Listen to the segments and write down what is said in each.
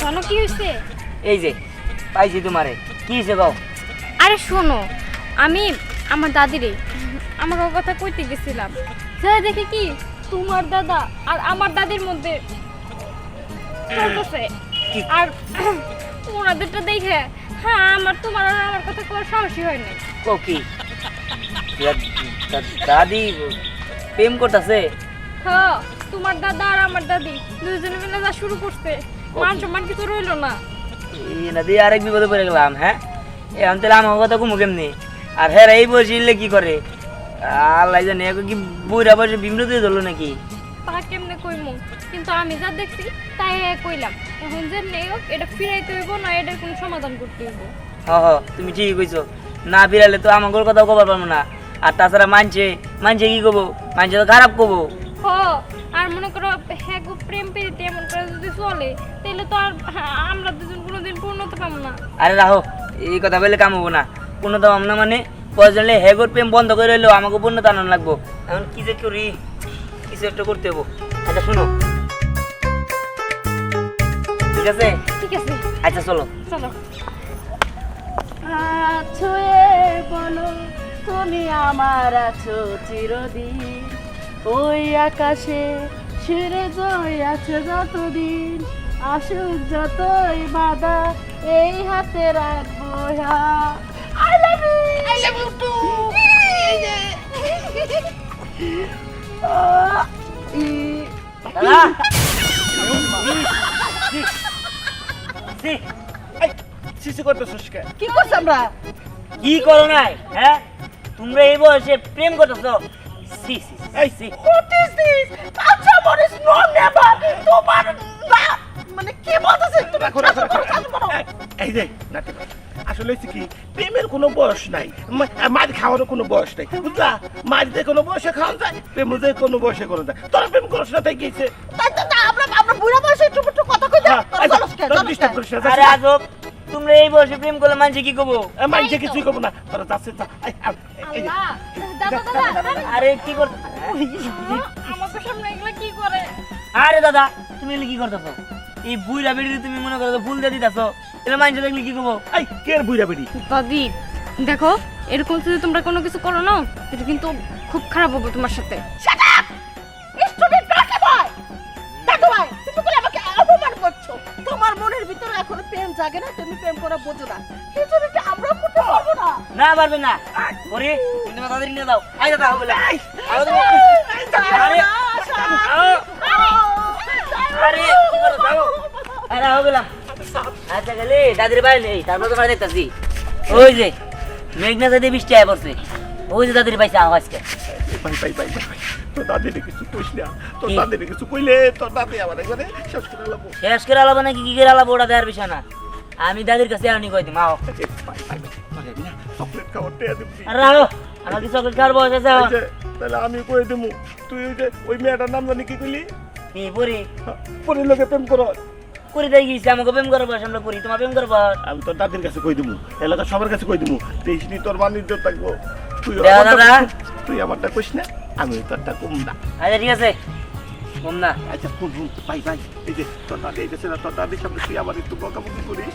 শোনো কি হয়েছে? এই যে পাইছি তোমারে, কি হয়েছে কও? আরে শোনো, আমি আমার দাদিরে আমার কথা কইতে গেছিলাম, যা দেখে কি তোমার দাদা আর আমার দাদির মধ্যে চলতেছে। আর ওনাদেরটা দেখে হ্যাঁ আমার তোমার আর আমার কথা কওয়ার সাহসই হয় নাই। কও কি দাদি প্রেম করতেছে? হ্যাঁ, তোমার দাদা আর আমার দাদি দুজনে মিলে যা শুরু করছে, মান সম্মান কিছু রইলো না। এই না দিয়ে আরেক বিপদে পড়ে গেলাম। হ্যাঁ, এখন তাহলে আমার কথা কমু কেমনি? আর হ্যাঁ এই বসে কি করে আল্লাহ জানে, কি বুড়া বসে বিমৃত দিয়ে ধরলো নাকি? তা কেমনে কইমু, কিন্তু আমি যা দেখছি তাই কইলাম। এখন যে নেই হোক, এটা ফিরাইতে হইব না, এটার কোনো সমাধান করতে হইব। তুমি ঠিকই কইছো, না ফিরালে তো আমার কথাও কবার পারবো না। আর তাছাড়া মানছে কি কবো? মানছে তো খারাপ কবো। আর মনে করো হ্যাঁ গো, প্রেম পেরিতে এমন করে যদি চলে তাহলে তো আর আমরা দুজন কোনোদিন পূর্ণতা পাবো না। আরে রাহো, এই কথা বলে কাম হবো না। পূর্ণতা পাবো না মানে প্রয়োজনে হেগোর প্রেম বন্ধ করে রইলেও আমাকে পূর্ণতা আনন্দ লাগবো। এখন কি যে করি, কিছু একটা করতে হবো। আচ্ছা শুনো, ঠিক আছে? ঠিক আছে, আচ্ছা চলো চলো। আছো বলো তুমি আমার আছো চিরদিন, ওই আকাশে ছেড়ে জয় আছে যতদিন, আসুক যতই বাধা এই হাতে রাখবো। I love you, I love you too. দাদা সিসি করতেছিস কে? কি করছ আমরা? কি করো নাই? হ্যাঁ, তোমরা এই বয়সে প্রেম করতেছো? সি সি এই সি। What is this? আচ্ছা মরিস নো নেভার। তোমার না মানে কি বলতেছিস তুমি? রাখো, রাখো, রাখো। এই যে নাটক আসলে হচ্ছে কি, প্রেমের কোনো বয়স নাই, মার খাওয়ারও কোনো বয়স নাই, বুঝলা? মার যে কোনো বয়সে খাওয়া যায়, প্রেম যে কোনো বয়সে করা যায়। তোরা প্রেম করছ না তাই গিয়েছে। তাই তো না, আমরা বুড়া বয়সে একটু একটু কথা কই দাও। ডিস্টার্ব করিস না। আরে আজব, তোমরা এই বয়সে প্রেম করলে মানছে কি করবো? মানছে কিছুই করবো না, তোরা যাচ্ছে যা। এই যে আল্লাহ, দাদা আরে কি কর, আমাদের সামনে এগুলা কি করে? আরে দাদা তুমি এগুলো কি করতেছো? এই বুইরা বেড়ি তুমি মনে করো ফুল দিয়ে দিতেছো, এটা মানছে দেখলে কি করবো? এই কে বুইরা বেড়ি? দাদি দেখো, এরকম যদি তোমরা কোনো কিছু করো না, এটা কিন্তু খুব খারাপ হবে তোমার সাথে। শাট আপ স্টুপিড ব্যাকে বয়। দেখো ভাই, তুমি বলে আমাকে অপমান করছো। তোমার মনের ভিতরে এখনো প্রেম জাগে না, তুমি প্রেম করা বোঝো না। এই জন্য কি আমরা করতে পারবো না? না পারবে না। ওরে তুমি তোমার দাদাকে নিয়ে দাও। আই দাদা বলে আরে আরে কি করো দাও? আরে হো গেলাম। আচ্ছা গেলে দাদির বাড়ি নেই, তারপর তোমার দেখতাছি ওই যে মেঘনা দাদি বৃষ্টি আয় পড়ছে, ওই যে দাদির পাইছে আজকে। ভাই তোর দাদির কিছু কইস না, তোর দাদির কিছু কইলে তোর দাদি আমার একবারে শেষ করে লাবো। শেষ করে আলাবো নাকি কি করে আলাবো ওটা দেওয়ার বিষয় না। আমি দাদির কাছে আনি কই দিম আও। চকলেট খাওয়ার টেয়া দিবি। আরে রাখো, আমার কি চকলেট খাওয়ার বয়স আছে? তাহলে আমি কই দেবো, তুই ওই যে ওই মেয়েটার নাম জানি কি কইলি? কি পরি পরির লোকে প্রেম করো। করে দেই গেছি, আমাকে প্রেম করার বয়স, আমরা পরি তোমার প্রেম করবো। আমি তোর দাদির কাছে কই দেবো, এলাকা সবার কাছে কই দেবো, তেইশনি তোর বাণিজ্য থাকবো। দাদা তুই আমারটা কইস না, আমি তোরটা কম না। আচ্ছা ঠিক আছে, কম না। আচ্ছা শুন ভাই, এই যে তোর দাদি এইটা ছিল, তোর দাদির সামনে তুই আমার একটু বকাবকি করিস।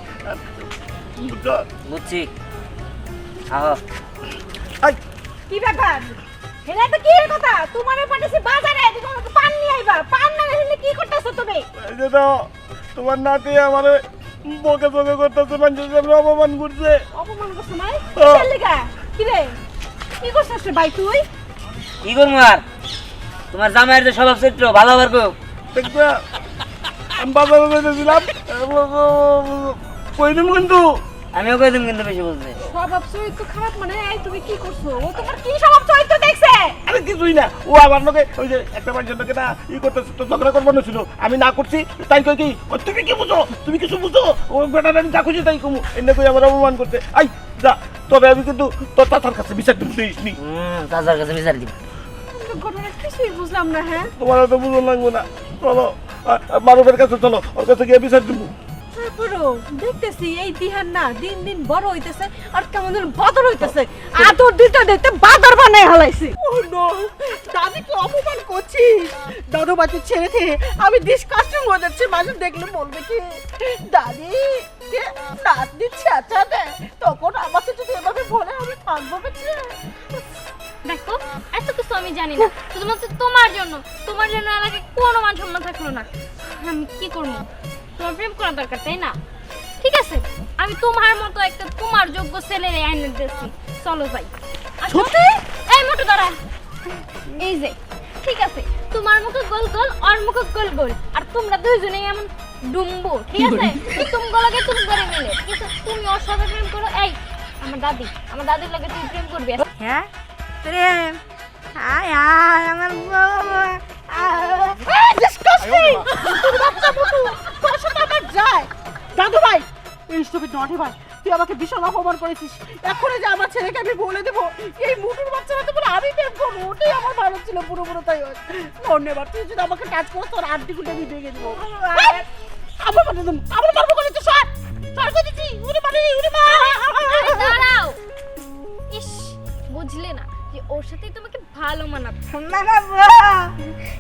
বুঝছি, আহ কি ব্যাপার? হেলা তো কি এর কথা? তোমারে পাঠাইছি বাজারে, তুমি আমাকে পান নিয়ে আইবা। পান না নিলে কি করতেছো তুমি? এই যে দাও, তোমার নাতি আমার বকে করতেছে, মানুষের সামনে অপমান করছে। অপমান করছো নাই? হ্যাঁ। কিসের লিগা? কি রে? কি করছিস রে ভাই তুই? কি করবো আর, তোমার জামাইয়ের যে স্বভাব চরিত্র ভালো পারবো। দেখবা আমি বাজারে বেঁধেছিলাম, কই দিম কিন্তু। আমিও কই দিম কিন্তু বেশি বলছে। স্বভাব চরিত্র খারাপ মানে? এই তুমি কি করছো? ও তোমার কি স্বভাব চরিত্র দেখছে? আরে কিছুই না, ও আমার লোকে ওই যে একটা মানুষের লোকে না ই করতেছে, তো ঝগড়া করবো না ছিল, আমি না করছি তাই কই কি তুমি কি বুঝো, তুমি কিছু বুঝো? ও বেটার আমি যা খুঁজি তাই কমু, এনে কই আমার অপমান করতে। আই যা, তবে আমি কিন্তু তোর তাতার কাছে বিচার দিতে দিসনি। চাচার কাছে বিচার দিব। ঘটনা কিছুই বুঝলাম না। হ্যাঁ তোমার তো বুঝো লাগবো না, চলো মারুফের কাছে চলো, ওর কাছে গিয়ে বিচার দিব। তারপরেও দেখতেছি এই দিহান না দিন দিন বড় হইতেছে আর কেমন যেন বাদর হইতেছে আদর দিতে দিতে বাদর বানাই হালাইছি ও নো দাদিকে অপমান করছিস দাদু বাচ্চা ছেড়ে দিয়ে আমি ডিসকাস্টিং হয়ে যাচ্ছি মাঝে দেখলে বলবে কি দাদি কে নাচ দিচ্ছে আচ্ছা দেয় তখন আমাকে যদি এভাবে বলে আমি থাকবো বেঁচে দেখো এত কিছু আমি জানি না, শুধুমাত্র তোমার জন্য আমাকে কোনো মান সম্মান থাকলো না। আমি কি করবো? তোমার প্রেম করা দরকার, তাই না? ঠিক আছে, আমি তোমার মতো একটা তোমার যোগ্য ছেলের আইনে দিচ্ছি, চলো যাই। সত্যি? এই মোটু দাঁড়া, এই যে ঠিক আছে, তোমার মুখে গোল গোল আর মুখে গোল গোল, আর তোমরা দুইজনেই এমন ডুম্বু, ঠিক আছে? তুমি গলাকে তুমি করে মিলে, কিন্তু তুমি ওর সাথে প্রেম করো। এই আমার দাদির লাগে তুই প্রেম করবি? হ্যাঁ প্রেম আয় আয় আমার বাবা ডিসকাস্টিং তোর বাচ্চা মুটু তোর সাথে আমার যায় দাদু ভাই এই স্টুপিড নটি ভাই তুই আমাকে ভীষণ অপমান করেছিস এখনই যে আমার ছেলেকে আমি বলে দেবো এই মুটুর বাচ্চারা তো বলে আমি প্রেম করবো ওটাই আমার ভালো ছিল পুরো তাই ধন্যবাদ তুই যদি আমাকে টাচ করো তোর আড্ডিগুলো আমি ভেঙে দেবো আমার মারবো করে তো সর করে দিচ্ছি উড়ে মা আরে দাঁড়াও, ইস বুঝলে না যে ওর সাথেই তোমাকে ভালো মানাবে। মানাবো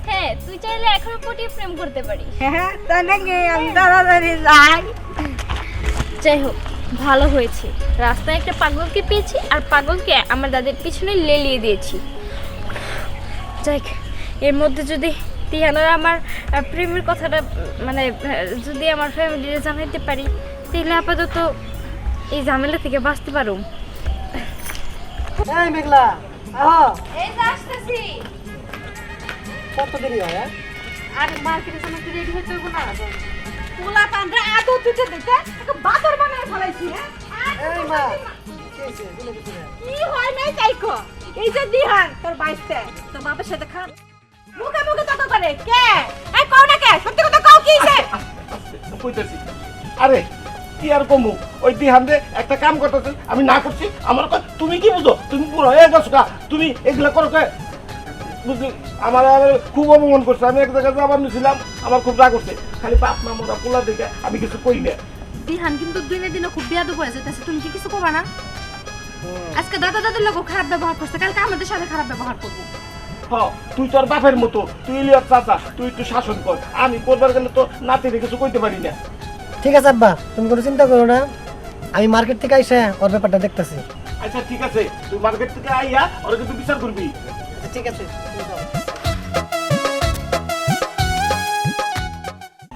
হ্যাঁ, তুই চাইলে এখনো পটিয়ে প্রেম করতে পারিস। হ্যাঁ তাই নাকি আমি তাড়াতাড়ি যাই যাই হোক, ভালো হয়েছে, রাস্তায় একটা পাগলকে পেয়েছি আর পাগলকে আমার দাদির পিছনে লেলিয়ে দিয়েছি। যাই হোক, এর মধ্যে যদি তিয়ানার আমার প্রেমের কথাটা মানে যদি আমার ফ্যামিলিরে জানাইতে পারি, তাহলে আপাতত এই ঝামেলা থেকে বাঁচতে পারো। এই মেঘলা আহ এই যে আসতেছি। কত দেরি হয় আর মার্কেটে সমস্ত রেডি হতে হবে না? পোলা পান্ডা আদর দিতে দিতে একটা বাদর বানায় ফেলাইছি হ্যাঁ এই মা কি হইছে বলে দিতে না কি হয় নাই তাইকো এই যে দিহান তোর বাইসতে তোর বাবার সাথে খারাপ মুখে মুখে তত করে কে এই কও না কে সত্যি কথা কও কি হইছে কইতেছি আরে কি আর কমু ওই দিহান রে একটা কাম করতেছে আমি না করছি আমার তুমি কি বুঝো তুমি পুরো হয়ে গেছো তুমি এগুলা করো কে বুঝলি আমার খুব অপমান করছে আমি এক জায়গায় যাবার নিয়েছিলাম আমার খুব রাগ করছে খালি বাপ মা মোরা পোলা দেখে আমি কিছু কই না দিহান কিন্তু দিনে দিনে খুব বেয়াদব হয়ে যাইতেছে তুমি কি কিছু করবা না আজকে দাদার লোক খারাপ ব্যবহার করছে কালকে আমাদের সাথে খারাপ ব্যবহার করবো তুই তোর বাপের মতো তুই লিয়ার চাচা তুই একটু শাসন কর আমি করবার গেলে তো নাতিরে কিছু কইতে পারি না ঠিক আছে আব্বা তুমি কোনো চিন্তা করো না আমি মার্কেট থেকে আইসা ওর ব্যাপারটা দেখতাছি আচ্ছা ঠিক আছে তুই মার্কেট থেকে আইয়া ওরা কিন্তু বিচার করবি আচ্ছা ঠিক আছে তুমি যাও।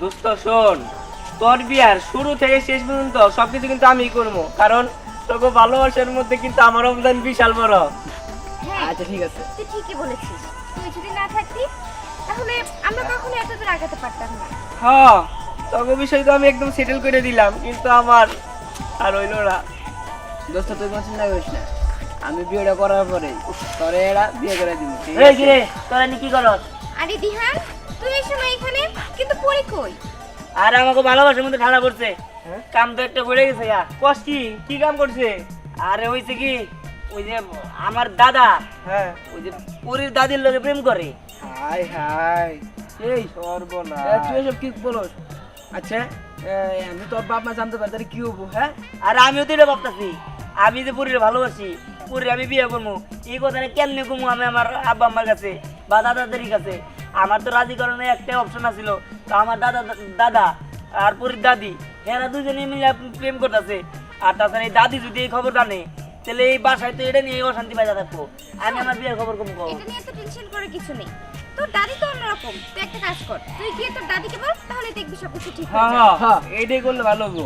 দোস্ত শোন, তোর বিয়ার শুরু থেকে শেষ পর্যন্ত সবকিছু কিন্তু আমিই করবো, কারণ তোকে ভালোবাসার মধ্যে কিন্তু আমার অবদান বিশাল বড়। আচ্ছা ঠিক আছে। তুই ঠিকই বলেছিস, তুই যদি না থাকতি তাহলে আমরা কখনো এত দূর আগাতে পারতাম না। হ্যাঁ, তোকে বিষয় তো আমি একদম সেটেল করে দিলাম, কিন্তু আমার আর হইল না। দোস্ত তুই কোনো চিন্তা করিস না, আমি বিয়েটা করার পরে তোরে এরা বিয়ে করে দিব। এই কি রে তোরা নি কি করস? আরে দিহান, তুই এই সময় এখানে, কিন্তু পরি কই? আর আমাকে ভালোবাসার মধ্যে ঠান্ডা পড়ছে কাম তো একটা পড়ে গেছে কস কি কাম করছে? আরে হইছে কি ওই যে আমার দাদা হ্যাঁ, ওই যে পরীর দাদির লগে প্রেম করে। হাই হাই, এই সর্বনাশ, তুই এসব কি বলস? আচ্ছা, আমি তোর বাপ মা জানতে পারি তাহলে কি হবো? হ্যাঁ, আর আমিও তো এটা ভাবতেছি, আমি যে পরীর ভালোবাসি, পরীর আমি বিয়ে করবো, এই কথাটা কেমনে কমু আমি আমার আব্বা আম্মার কাছে বা দাদাদের কাছে? আমার তো রাজি করানো একটা অপশন আছিল, তো আমার দাদা আর পরীর দাদি এরা দুজনে মিলে প্রেম করতেছে। আর তাছাড়া এই দাদি যদি এই খবর জানে, তাহলে এই বাসায় তো এটা নিয়ে অশান্তি পাইতে থাকবো। আমি আমার বিয়ের খবর কম কম। এটা নিয়ে তো টেনশন করার কিছু নেই, তোর দাদি তো অন্যরকম। তুই একটা কাজ কর, তুই গিয়ে তোর দাদিকে বল, তাহলে দেখবি সবকিছু ঠিক হয়ে যাবে। হ্যাঁ, এইটাই করলে ভালো হবো।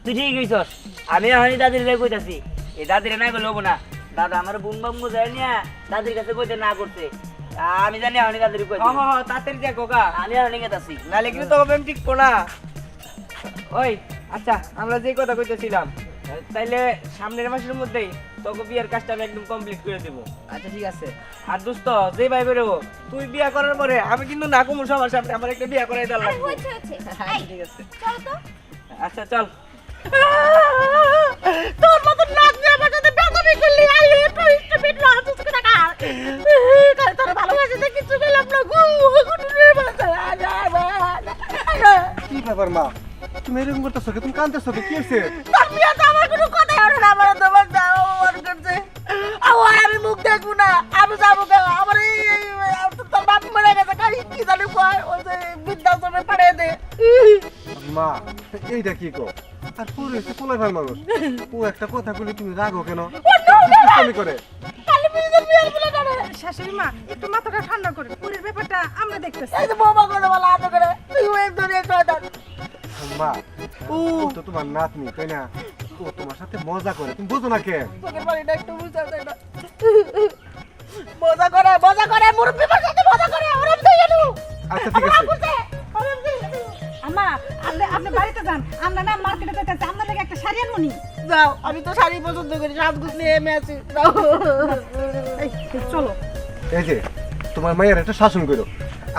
তুই ঠিক কইছস, আমি এখন দাদির কাছে কইতাছি, এই দাদির না কইলে হবো না। দাদা আমার বুম বাম যায় না, দাদির কাছে কইতে না করতে, আমি জানি এখন দাদির কই। হ্যাঁ, তাড়াতাড়ি যা কোকা, আমি এখন গেতাছি। নালে কিন্তু তোকে প্রেম টিকবো না। ওই আচ্ছা, আমরা যে কথা কইতেছিলাম, তাইলে সামনের মাসের মধ্যেই তোকে বিয়ের কাজটা আমি একদম কমপ্লিট করে দেবো। আচ্ছা ঠিক আছে। আর দোস্ত যে ভাই বেরোবো, তুই বিয়ে করার পরে আমি কিন্তু না কমু সবার সামনে, আমার একটা বিয়ে করাই দেওয়া আরে লাগবে। হয়েছে এই, ঠিক আছে, চল তো। আচ্ছা চল। তোর মতো নাচ নিয়ে আমার সাথে বেদবি করলি আইলে তো স্টুপিড না তুই কি টাকা কাল তোর ভালোবাসা দেখি কিছু গেলাম না গু গুটুরে বলছে কি ব্যাপার মা তুমি এরকম করতেছো কি? তুমি কাঁদতেছো কি? কি হয়েছে? তোর বিয়ে তো আমার কোনো কথাই হলো না, আমার তোমার দাও মন করছে। আমি মুখ দেখবো না, আমি যাবো কেন? আমার তোর বাপ মরে গেছে, কারি কি জানি কয়, ওই যে বৃদ্ধাশ্রমে পাঠিয়ে দে। মা এইটা কি কো? আর পুরো হচ্ছে পোলাভার মানুষ, ও একটা কথা বলে তুমি রাগো কেন? দুষ্টামি করে। কালি বিয়ে বিয়ে বলে করে। শাশুড়ি মা একটু মাথাটা ঠান্ডা করে পুরীর ব্যাপারটা আমরা দেখতেছি। এই যে বৌমা করে বলা আদর করে, তুই ওই ধরে কয় মা ও তো তোমার নাতনি তাই না? ও তোমার সাথে মজা করে, তুমি বুঝো না কে? তোকে বাড়িটা একটু বুঝাও তাই না? মজা করে মুরব্বি সাথে মজা করে, ওরম তুই জানো। আচ্ছা ঠিক আছে। আম্মা আপনি বাড়িতে যান, আমরা না মার্কেটে যেতেছি, আপনার লাগে একটা শাড়ি আনবনি। যাও, আমি তো শাড়ি পছন্দ করি, সাজগুজ নিয়ে এমে আছি। যাও। এই চলো। এই যে তোমার মায়ের একটা শাসন করো।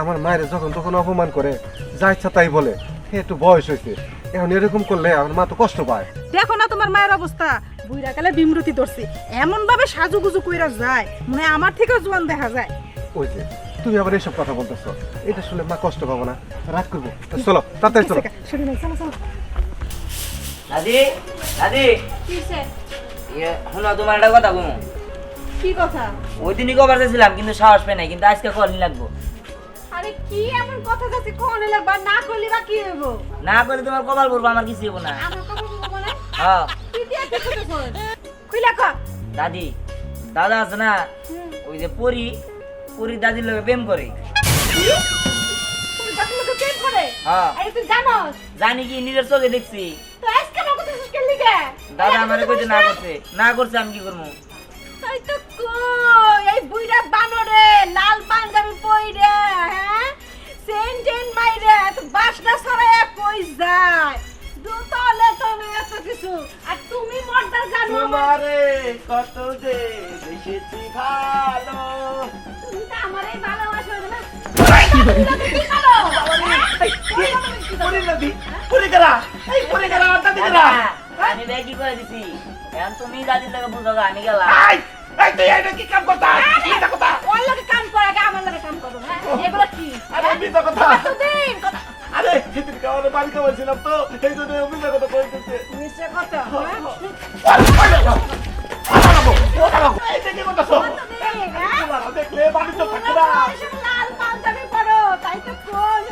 আমার মায়ের যখন তখন অপমান করে, যা ইচ্ছা তাই বলে। একটু বয়স হয়েছে, এখন এরকম করলে আমার মা তো কষ্ট পায়। দেখো না তোমার মায়ের অবস্থা, বুইরা কালে বিমরতি ধরছে, এমন ভাবে সাজুগুজু কইরা যায় মনে হয় আমার থেকেও জোয়ান দেখা যায়। ওই যে তুমি আবার এইসব কথা বলতেছো, এটা শুনলে মা কষ্ট পাবো না? রাগ করবো? চলো তাড়াতাড়ি চলো। শুনি নাই, চলো চলো। দাদি দাদি কিসে? শোনো, তোমার একটা কথা বলবো। কি কথা? ওই দিনই কবার চাইছিলাম কিন্তু সাহস পাই নাই, কিন্তু আজকে কলনি লাগবো। আরে কি এমন কথা যাচ্ছে কোন লাগবা, না করলি বা কি হইব? না করে তোমার কপাল পড়বো, আমার কিছু হবো না। আমার কথা বলবো না। হ্যাঁ কি দিয়া দেখতে ফোন কইলা কা? দাদি, দাদা আছে না, ওই যে পরি দাদির লোকে প্রেম করে। তুমি কত লোক প্রেম করে? হ্যাঁ আরে তুই জানোস? জানি কি, নিজের চোখে দেখছি। তো আজকে আমাকে তো সুস্কেল লিগে। দাদা আমারে কইতে না করছে আমি কি করবো? তাই তো কই এই বুইড়া বানরে লাল পাঞ্জাবি পইরে, হ্যাঁ সেন্টেন মাইরে তো বাসনা ছড়ায়া কই যায় দুতলে তলে এত কিছু, আর তুমি মর্দার জানো তোমারে কত যে বেশিছি ভালো। তুমি তো আমারে ভালোবাসো না। দাদা, আমি ব্যাগ কি করে দিছি, এখন তুমি দাদির লোকে বুঝো গা, আমি গেলাম। কি কাম করতা? মিথ্যা কথা। ওর লগে কাম করে আগে আমার লগে কাম করো, হ্যাঁ এগুলো কি আরে মিথ্যা কথা। কতদিন কথা আরে সেদিন খাওয়ারে বাড়ি খাওয়াইছিলাম তো, এই জন্য মিথ্যা কথা কইতেছে। মিছে কথা, হ্যাঁ এইটা কি করতেছো? কতদিন, হ্যাঁ তোমার দেখলে বাড়ি তো থাকবে না। লাল পাঞ্জাবি পরো তাই তো কই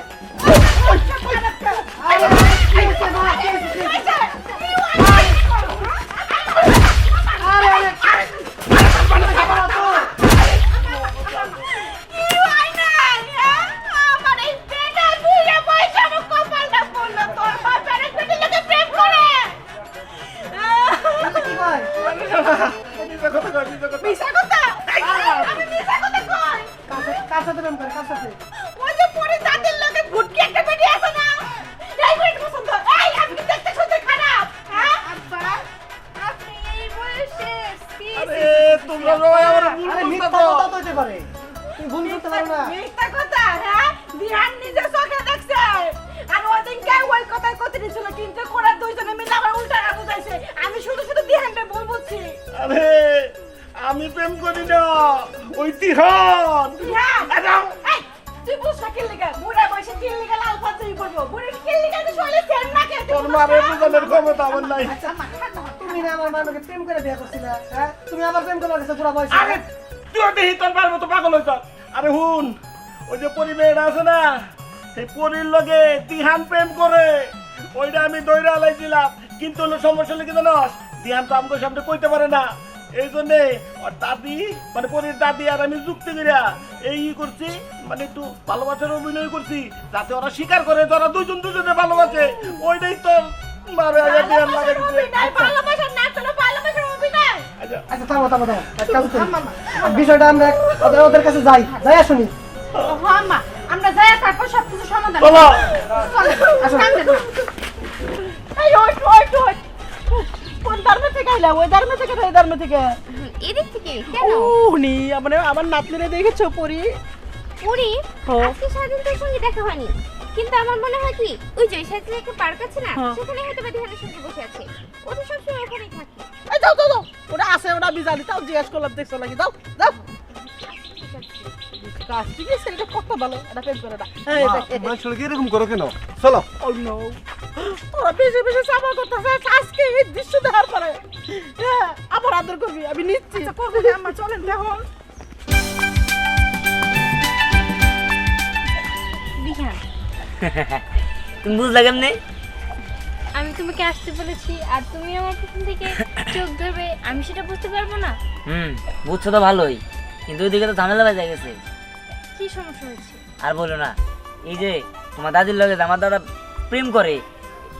কি কয়? মিথ্যা কথা কয়, মিথ্যা কথা। মিছা কথা আমি মিছা কথা কই কার সাথে প্রেম করে? কার সাথে? ওই যে পরে দাঁতের লগে ভুটকি একটা বেটি আছে না, এই বেটি পছন্দ। এই আপনি দেখতে শুনতে খারাপ, হ্যাঁ আব্বা আপনি এই বয়সে আরে তোমরা সবাই আমার ভুল আরে মিথ্যা বুঝতেছো। কথা তো হতে পারে, তুমি ভুল করতে পারো না। মিথ্যা কথা, হ্যাঁ বিহান নিজে চোখে দেখছে, আর ওদিন কে ওই কথাই কথা দিছিল, কিন্তু কোরা দুইজনে মিলে আমার উল্টা বুঝাইছে, আমি শুধু শুধু বিহানটা ভুল বুঝছি। আরে আমি প্রেম করি না, ওই তিহান। বিহান আরে এই তুই বুঝ না কিল লিগা বুড়া বয়সে কিল লিগা লাল পাঞ্জাবি পরবো, বুড়ি কিল লিগা তো শরীরে ফেন না কে তোর মারে বুঝানোর ক্ষমতা আমার নাই। তুমি না আমার মানুষকে প্রেম করে বিয়ে করছিলে, হ্যাঁ? তুমি আবার প্রেম করবার কাছে পুরা বয়স। আরে তুই দেখি তোর মার মতো পাগল হইছ। আরে হুন, ওই যে পরিবেশ আছে না, সেই পরির লগে তিহান প্রেম করে, ওইটা আমি দৌড়ে আলাইছিলাম। কিন্তু হলো সমস্যা লেগে জানোস, তিহান তো আমাকে সামনে কইতে পারে না, এই জন্যে ওর দাদি মানে পরির দাদি আর আমি যুক্তি করিয়া এই করছি, মানে একটু ভালোবাসার অভিনয় করছি, যাতে ওরা স্বীকার করে যারা দুজন দুজনে ভালোবাসে। ওইটাই তো মারে আগে তিহান লাগে দিছে। ভালোবাসা না চলো ভালোবাসার অভিনয়। আচ্ছা আচ্ছা থামো থামো থামো, এক কাজ করি। বিষয়টা আমরা ওদের কাছে যাই শুনি। হ্যাঁ মা আমরা যাই, তারপর সবকিছু সমাধান চলো। আসো। এই ওই কোন ধর্ম থেকে আইলা? ওই ধর্ম থেকে না এই ধর্ম থেকে? এদিক থেকে কেন? উনি মানে আমার নাতনিরে দেখেছো পরি? পুরি হ্যাঁ। আজকে সারাদিন তোর সঙ্গে দেখা হয়নি, কিন্তু আমার মনে হয় কি ওই যে সাইকেলে একটা পার্ক আছে না, হ্যাঁ। সেখানে হয়তো বা ধ্যানের সঙ্গে বসে আছে, ও তো সবসময় ওখানেই থাকে। এই যাও যাও যাও, ওটা আছে, ওটা আমি জানি, তাও জিজ্ঞেস করলাম দেখছো নাকি? যাও যাও। ঠিক আছে। কাজ ঠিক আছে, এটা কত ভালো, এটা প্রেম করে না। মানুষের কি এরকম করো কেন? চলো। Oh no! তোরা বেশি বেশি চাপা করতেছিস আজকে এই দৃশ্য দেখার পরে। হ্যাঁ, আবার আদর করবি, আমি নিচ্ছি। করবো না আমার, চলেন দেখো। বিহান, তুমি বুঝলা কেমনে? আমি তোমাকে আসতে বলেছি আর তুমি আমার প্রথম থেকে চোখ ধরবে, আমি সেটা বুঝতে পারবো না? বুঝছো তো ভালোই, কিন্তু ওইদিকে তো ঝামেলা বাজে গেছে। কি সমস্যা হয়েছে? আর বলো না, এই যে তোমার দাদির লগে যে আমার দাদা প্রেম করে,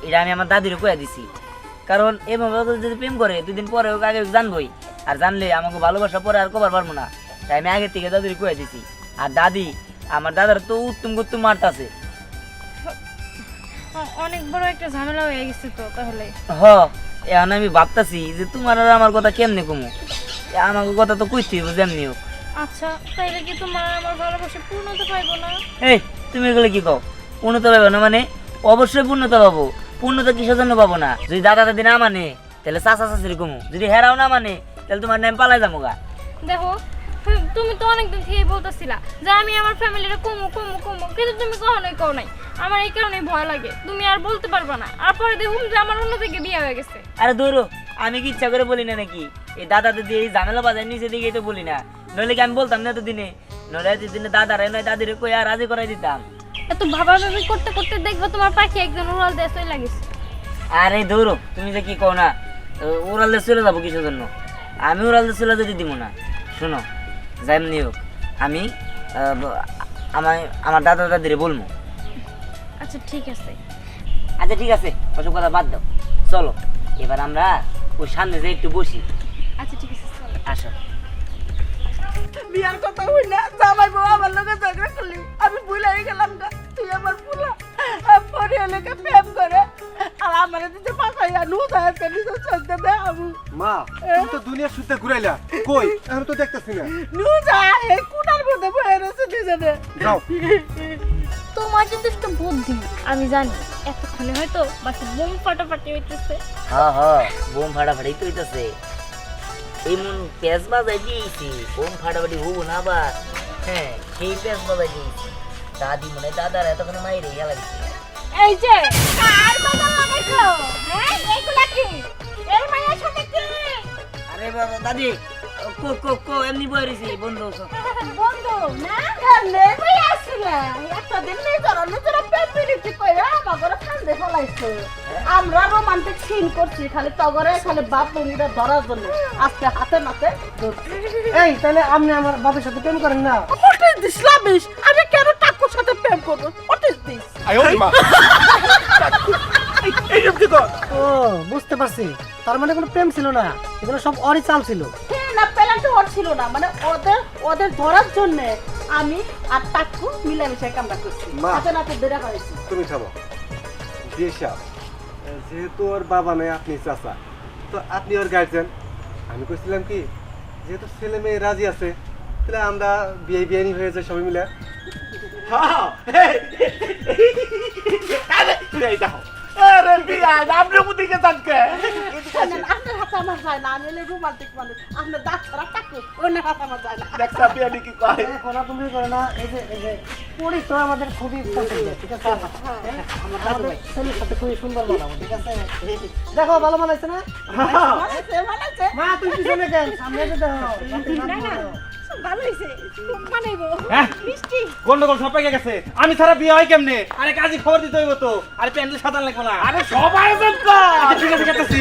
এটা আমি আমার দাদিরও কয়ে দিছি। কারণ এভাবে ও যদি প্রেম করে 2 দিন পরে ওকে আগে জানবই, আর জানলে আমাকে ভালোবাসা পরে আর কবার পারবো না। তাই আমি আগের থেকে দাদির কয়ে দিছি। আর দাদি আমার দাদার তো উত্তম গুত্তম মারতাছে। অনেক বড় একটা ঝামেলা হয়ে গেছে তো তাহলে। এখন আমি ভাবতাছি যে তোমার আর আমার কথা কেমনে কমু, আমাকে কথা তো কইতেই যেমনি হোক। আচ্ছা, তাইলে কি তোমার আর আমার ভালোবাসা পূর্ণতা পাইবো না? এই তুমি এগুলো কি কও? পূর্ণতা পাবো না মানে? অবশ্যই পূর্ণতা পাবো। পূর্ণতা কিসের জন্য পাবো না? যদি দাদা দাদি না মানে তাহলে চাচা চাচির কমু, যদি হেরাও না মানে তাহলে তোমার নাম পালাই যাবো গা। দেখো, তুমি তো অনেকদিন থেকে বলতেছিলা যে আমি আমার ফ্যামিলিটা কমু কমু কমু, কিন্তু তুমি কখনোই কও নাই। আমার এই কারণে ভয় লাগে, তুমি আর বলতে পারবা না। আর পরে দেখুন যে আমার অন্য থেকে বিয়ে হয়ে গেছে। আরে ধরো, আমি কি ইচ্ছা করে বলি না নাকি? এই দাদা দাদি এই ঝামেলা বাজার নিচে দিকে তো বলি না, নইলে কি আমি বলতাম না এতদিনে? নইলে এতদিনে দাদারে নয় দাদিরে কই আর রাজি করাই দিতাম। এত ভাবাভাবি করতে করতে দেখবো তোমার পাখি একজন উড়াল দিয়ে চলে লাগিছে। আরে ধরো, তুমি যে কি কও না, উড়ালে চলে যাবো কিসের জন্য? আমি উড়ালে চলে যেতে দিব না। শোনো, যেমনি হোক আমি আমার দাদা দাদিরে বলবো। আচ্ছা ঠিক আছে। আচ্ছা ঠিক আছে, ওসব কথা বাদ দাও, চলো এবার আমরা ওই সামনে যে একটু বসি। আচ্ছা ঠিক আছে, চলো। আসো। বিয়ার কথা হই না, জামাই বউ আমার লগে ঝগড়া করলি, আমি ভুলাই গেলাম গা। তুই আমার ফুলা পরে লেগে প্রেম করে আর আমার দিতে পাকাইয়া নু যায় পেনিস চলতে দে আমি। মা, তুমি তো দুনিয়া সুতে ঘুরাইলা, কই এখন তো দেখতেছি না। নু যায় এই কুনার মধ্যে বয়ে রয়েছে দুজনে। যাও। তোমার কিন্তু একটু বুদ্ধি আমি জানি, এতক্ষণে হয়তো বাকি বোম ফাটাফাটি হইতেছে। বোম ফাটাফাটি তো হইতেছে। এই মন পেঁচ বাজাই দিয়েছি, বোম ফাটাফাটি হবো না আবার। হ্যাঁ, সেই পেঁচ বাজাই দিয়েছি। দাদি মনে হয় দাদার এতক্ষণে মাইরে গেল। এই যে কার কথা লাগাইছো? হ্যাঁ, এইগুলা কি? এই মায়ের সাথে কি? আরে বাবা দাদি, কো কো কো এমনি বই রইছি বন্ধু। বন্ধু না? কেমনে কই আসছিলা? এতদিন নিজেরা পেপিলিটি কইরা আমাগরে ফান্দে ফলাইছো। আমরা রোমান্টিক সিন করছি খালি তগরে, খালি বাপ বন্ধুরা ধরার জন্য। আজকে হাতে নাতে ধরছি। এই তাহলে আপনি আমার বাবার সাথে প্রেম করেন না? What is this rubbish? আমি কেন টাকুর সাথে প্রেম করবো? What is this? ও বুঝতে পারছি, তার মানে কোনো প্রেম ছিল না, এগুলো সব অরি চাল ছিল। হ্যাঁ না, প্যালেন্ট ওর ছিল না, মানে ওদের ধরার জন্য আমি আর টাকু মিলামিশাই কামটা করছি। মা। হাতে নাতে ধরে করেছি। তুমি থামো। বিয়ে সাহেব, যেহেতু ওর বাবা নেই, আপনি চাচা, তো আপনি ওর গার্জেন। আমি কইছিলাম কি, যেহেতু ছেলে মেয়ে রাজি আছে, তাহলে আমরা বিয়ে হয়ে যাই সবাই মিলে। আপনার হাতে আমার যায় না, আমি রোমান্টিক মানুষ। আপনার দাঁত ছাড়া টাকু, ওনার হাতে আমার যায় না। করা তুমি করে না, এই যে পরি তো আমাদের খুবই পছন্দ, ঠিক আছে? আমাদের ছেলের সাথে খুবই সুন্দর বানাবো, ঠিক আছে? দেখো ভালো বানাইছে না? মানাইছে? মা তুই পিছনে কেন, সামনে তো দেখো। ভালো হয়েছে, খুব মানাইবো। মিষ্টি। গন্ডগোল সব পেকে গেছে, আমি ছাড়া বিয়ে হয় কেমনে? আরে কাজী খবর দিতে হইব তো, আরে প্যান্ডেল সাজান লাগবে না। আরে সবাই ঠিক আছে,